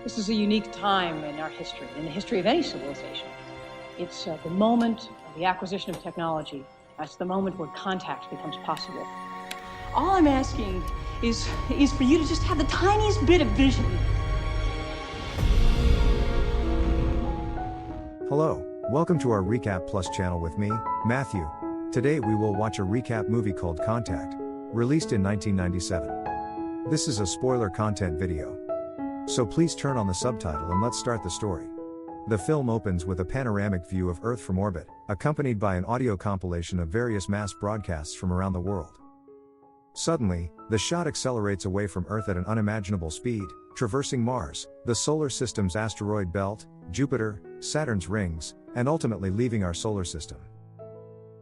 This is a unique time in our history, in the history of any civilization. It's the moment of the acquisition of technology. That's the moment where contact becomes possible. All I'm asking is for you to just have the tiniest bit of vision. Hello, welcome to our RecapPlus channel with me, Matthew. Today we will watch a recap movie called Contact, released in 1997. This is a spoiler content video. So please turn on the subtitle and let's start the story. The film opens with a panoramic view of Earth from orbit, accompanied by an audio compilation of various mass broadcasts from around the world. Suddenly, the shot accelerates away from Earth at an unimaginable speed, traversing Mars, the solar system's asteroid belt, Jupiter, Saturn's rings, and ultimately leaving our solar system.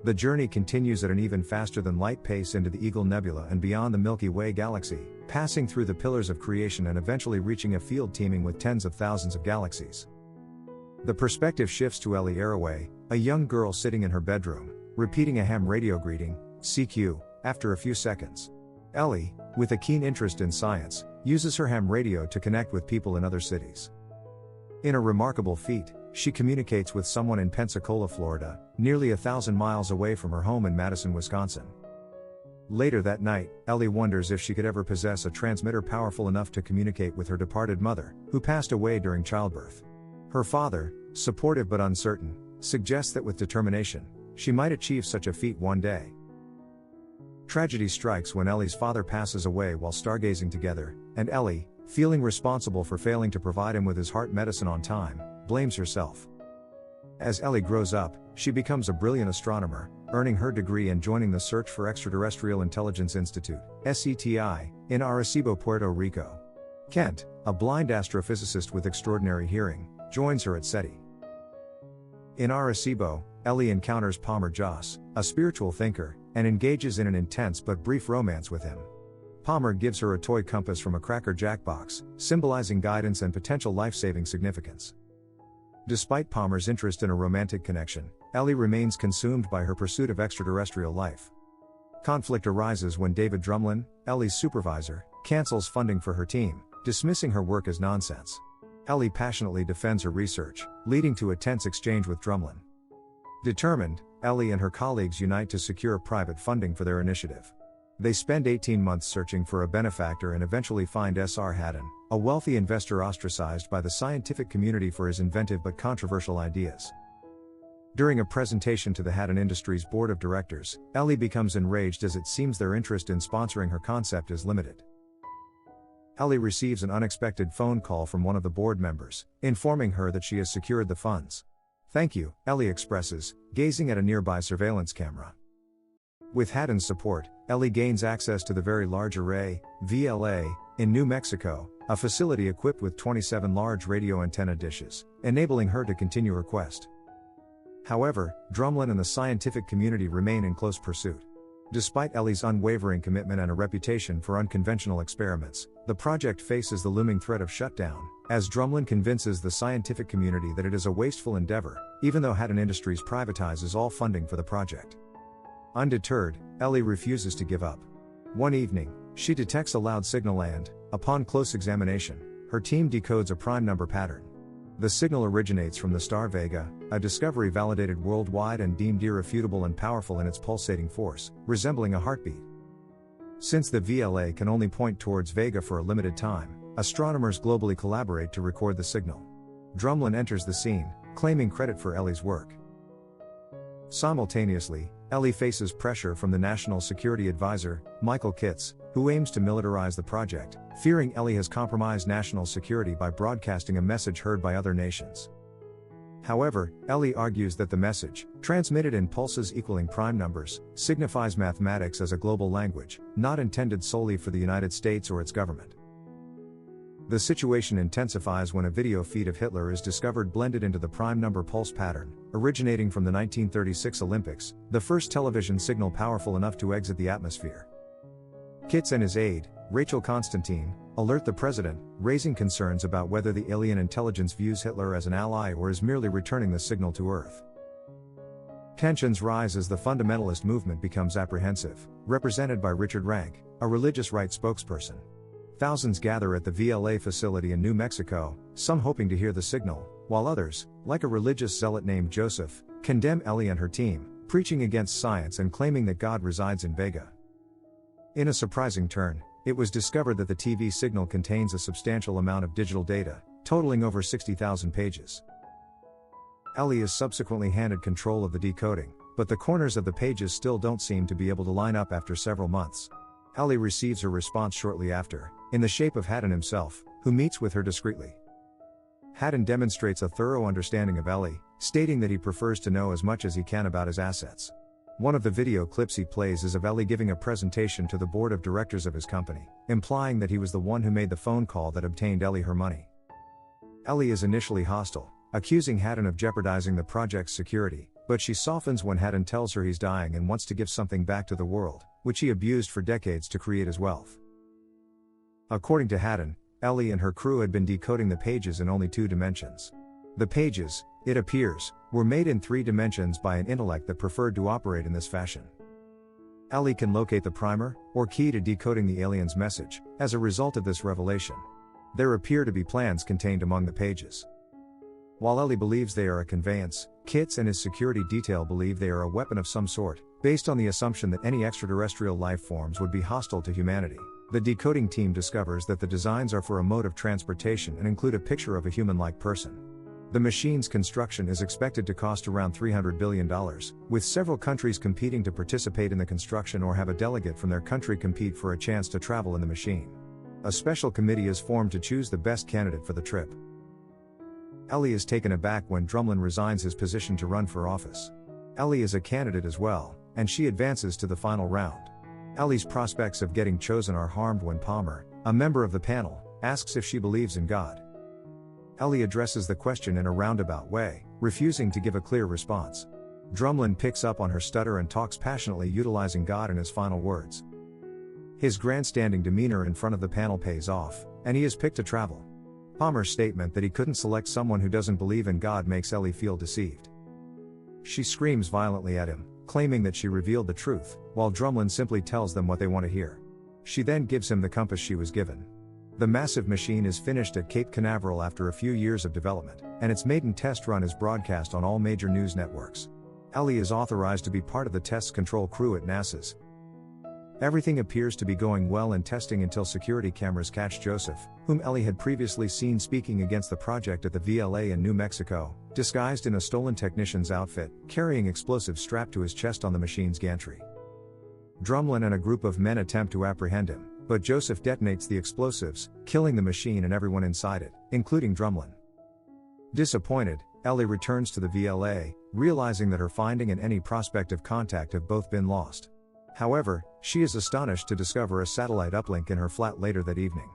The journey continues at an even faster than light pace into the Eagle Nebula and beyond the Milky Way galaxy, passing through the pillars of creation and eventually reaching a field teeming with tens of thousands of galaxies. The perspective shifts to Ellie Arroway, a young girl sitting in her bedroom, repeating a ham radio greeting, CQ, after a few seconds. Ellie, with a keen interest in science, uses her ham radio to connect with people in other cities. In a remarkable feat, she communicates with someone in Pensacola, Florida, nearly 1,000 miles away from her home in Madison, Wisconsin. Later that night, Ellie wonders if she could ever possess a transmitter powerful enough to communicate with her departed mother, who passed away during childbirth. Her father, supportive but uncertain, suggests that with determination, she might achieve such a feat one day. Tragedy strikes when Ellie's father passes away while stargazing together, and Ellie, feeling responsible for failing to provide him with his heart medicine on time, blames herself. As Ellie grows up, she becomes a brilliant astronomer, earning her degree and joining the Search for Extraterrestrial Intelligence Institute, SETI, in Arecibo, Puerto Rico. Kent, a blind astrophysicist with extraordinary hearing, joins her at SETI. In Arecibo, Ellie encounters Palmer Joss, a spiritual thinker, and engages in an intense but brief romance with him. Palmer gives her a toy compass from a Cracker Jack box, symbolizing guidance and potential life-saving significance. Despite Palmer's interest in a romantic connection, Ellie remains consumed by her pursuit of extraterrestrial life. Conflict arises when David Drumlin, Ellie's supervisor, cancels funding for her team, dismissing her work as nonsense. Ellie passionately defends her research, leading to a tense exchange with Drumlin. Determined, Ellie and her colleagues unite to secure private funding for their initiative. They spend 18 months searching for a benefactor and eventually find S.R. Haddon, a wealthy investor ostracized by the scientific community for his inventive but controversial ideas. During a presentation to the Haddon Industries board of directors, Ellie becomes enraged as it seems their interest in sponsoring her concept is limited. Ellie receives an unexpected phone call from one of the board members, informing her that she has secured the funds. "Thank you," Ellie expresses, gazing at a nearby surveillance camera. With Haddon's support, Ellie gains access to the Very Large Array, VLA, in New Mexico, a facility equipped with 27 large radio antenna dishes, enabling her to continue her quest. However, Drumlin and the scientific community remain in close pursuit. Despite Ellie's unwavering commitment and a reputation for unconventional experiments, the project faces the looming threat of shutdown, as Drumlin convinces the scientific community that it is a wasteful endeavor, even though Haddon Industries privatizes all funding for the project. Undeterred, Ellie refuses to give up. One evening, she detects a loud signal and, upon close examination, her team decodes a prime number pattern. The signal originates from the star Vega, a discovery validated worldwide and deemed irrefutable and powerful in its pulsating force, resembling a heartbeat. Since the VLA can only point towards Vega for a limited time, astronomers globally collaborate to record the signal. Drumlin enters the scene, claiming credit for Ellie's work. Simultaneously, Ellie faces pressure from the National Security Advisor, Michael Kitts, who aims to militarize the project, fearing Ellie has compromised national security by broadcasting a message heard by other nations. However, Ellie argues that the message, transmitted in pulses equaling prime numbers, signifies mathematics as a global language, not intended solely for the United States or its government. The situation intensifies when a video feed of Hitler is discovered blended into the prime number pulse pattern, originating from the 1936 Olympics, the first television signal powerful enough to exit the atmosphere. Kitts and his aide, Rachel Constantine, alert the president, raising concerns about whether the alien intelligence views Hitler as an ally or is merely returning the signal to Earth. Tensions rise as the fundamentalist movement becomes apprehensive, represented by Richard Rank, a religious right spokesperson. Thousands gather at the VLA facility in New Mexico, some hoping to hear the signal, while others, like a religious zealot named Joseph, condemn Ellie and her team, preaching against science and claiming that God resides in Vega. In a surprising turn, it was discovered that the TV signal contains a substantial amount of digital data, totaling over 60,000 pages. Ellie is subsequently handed control of the decoding, but the corners of the pages still don't seem to be able to line up after several months. Ellie receives her response shortly after, in the shape of Haddon himself, who meets with her discreetly. Haddon demonstrates a thorough understanding of Ellie, stating that he prefers to know as much as he can about his assets. One of the video clips he plays is of Ellie giving a presentation to the board of directors of his company, implying that he was the one who made the phone call that obtained Ellie her money. Ellie is initially hostile, accusing Haddon of jeopardizing the project's security, but she softens when Haddon tells her he's dying and wants to give something back to the world, which he abused for decades to create his wealth. According to Haddon, Ellie and her crew had been decoding the pages in only 2 dimensions. The pages, it appears, were made in 3 dimensions by an intellect that preferred to operate in this fashion. Ellie can locate the primer, or key to decoding the alien's message, as a result of this revelation. There appear to be plans contained among the pages. While Ellie believes they are a conveyance, Kitts and his security detail believe they are a weapon of some sort, based on the assumption that any extraterrestrial life forms would be hostile to humanity. The decoding team discovers that the designs are for a mode of transportation and include a picture of a human-like person. The machine's construction is expected to cost around $300 billion, with several countries competing to participate in the construction or have a delegate from their country compete for a chance to travel in the machine. A special committee is formed to choose the best candidate for the trip. Ellie is taken aback when Drumlin resigns his position to run for office. Ellie is a candidate as well, and she advances to the final round. Ellie's prospects of getting chosen are harmed when Palmer, a member of the panel, asks if she believes in God. Ellie addresses the question in a roundabout way, refusing to give a clear response. Drumlin picks up on her stutter and talks passionately, utilizing God in his final words. His grandstanding demeanor in front of the panel pays off, and he is picked to travel. Palmer's statement that he couldn't select someone who doesn't believe in God makes Ellie feel deceived. She screams violently at him, claiming that she revealed the truth, while Drumlin simply tells them what they want to hear. She then gives him the compass she was given. The massive machine is finished at Cape Canaveral after a few years of development, and its maiden test run is broadcast on all major news networks. Ellie is authorized to be part of the test control crew at NASA's. Everything appears to be going well in testing until security cameras catch Joseph, whom Ellie had previously seen speaking against the project at the VLA in New Mexico, disguised in a stolen technician's outfit, carrying explosives strapped to his chest on the machine's gantry. Drumlin and a group of men attempt to apprehend him, but Joseph detonates the explosives, killing the machine and everyone inside it, including Drumlin. Disappointed, Ellie returns to the VLA, realizing that her finding and any prospect of contact have both been lost. However, she is astonished to discover a satellite uplink in her flat later that evening.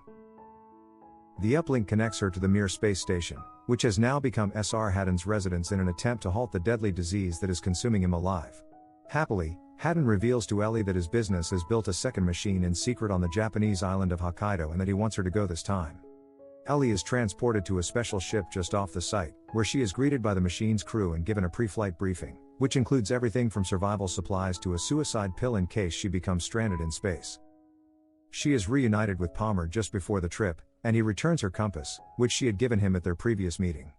The uplink connects her to the Mir space station, which has now become Sr. Haddon's residence in an attempt to halt the deadly disease that is consuming him alive. Happily, Haddon reveals to Ellie that his business has built a second machine in secret on the Japanese island of Hokkaido and that he wants her to go this time. Ellie is transported to a special ship just off the site, where she is greeted by the machine's crew and given a pre-flight briefing, which includes everything from survival supplies to a suicide pill in case she becomes stranded in space. She is reunited with Palmer just before the trip, and he returns her compass, which she had given him at their previous meeting.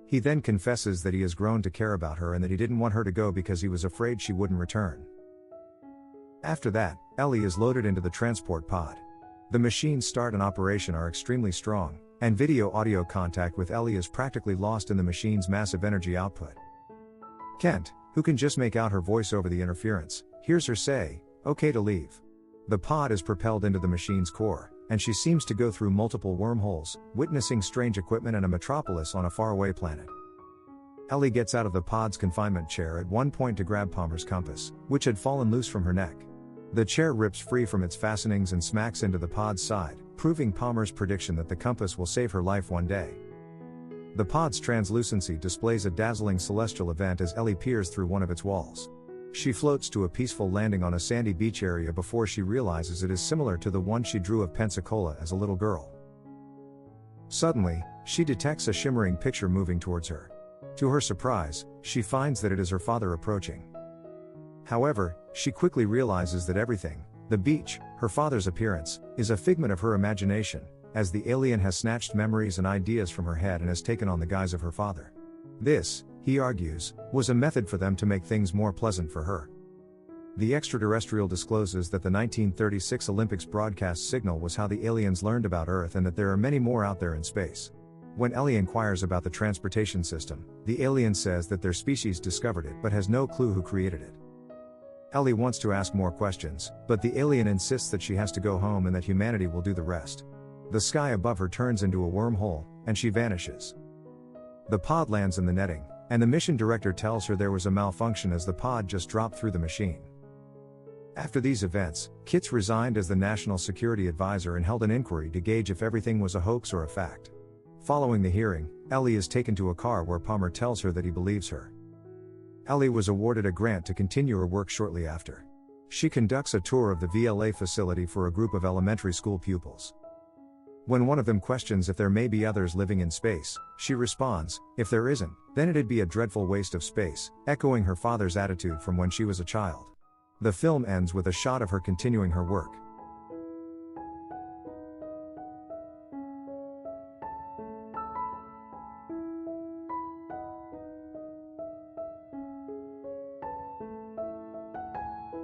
He then confesses that he has grown to care about her and that he didn't want her to go because he was afraid she wouldn't return. After that, Ellie is loaded into the transport pod. The machine's start and operation are extremely strong, and video-audio contact with Ellie is practically lost in the machine's massive energy output. Kent, who can just make out her voice over the interference, hears her say, "Okay to leave." The pod is propelled into the machine's core, and she seems to go through multiple wormholes, witnessing strange equipment and a metropolis on a faraway planet. Ellie gets out of the pod's confinement chair at one point to grab Palmer's compass, which had fallen loose from her neck. The chair rips free from its fastenings and smacks into the pod's side, proving Palmer's prediction that the compass will save her life one day. The pod's translucency displays a dazzling celestial event as Ellie peers through one of its walls. She floats to a peaceful landing on a sandy beach area before she realizes it is similar to the one she drew of Pensacola as a little girl. Suddenly, she detects a shimmering picture moving towards her. To her surprise, she finds that it is her father approaching. However, she quickly realizes that everything, The beach, her father's appearance, is a figment of her imagination, as the alien has snatched memories and ideas from her head and has taken on the guise of her father. This, he argues, was a method for them to make things more pleasant for her. The extraterrestrial discloses that the 1936 Olympics broadcast signal was how the aliens learned about Earth and that there are many more out there in space. When Ellie inquires about the transportation system, the alien says that their species discovered it but has no clue who created it. Ellie wants to ask more questions, but the alien insists that she has to go home and that humanity will do the rest. The sky above her turns into a wormhole, and she vanishes. The pod lands in the netting, and the mission director tells her there was a malfunction as the pod just dropped through the machine. After these events, Kitts resigned as the National Security Advisor and held an inquiry to gauge if everything was a hoax or a fact. Following the hearing, Ellie is taken to a car where Palmer tells her that he believes her. Ellie was awarded a grant to continue her work shortly after. She conducts a tour of the VLA facility for a group of elementary school pupils. When one of them questions if there may be others living in space, she responds, "If there isn't, then it'd be a dreadful waste of space," echoing her father's attitude from when she was a child. The film ends with a shot of her continuing her work.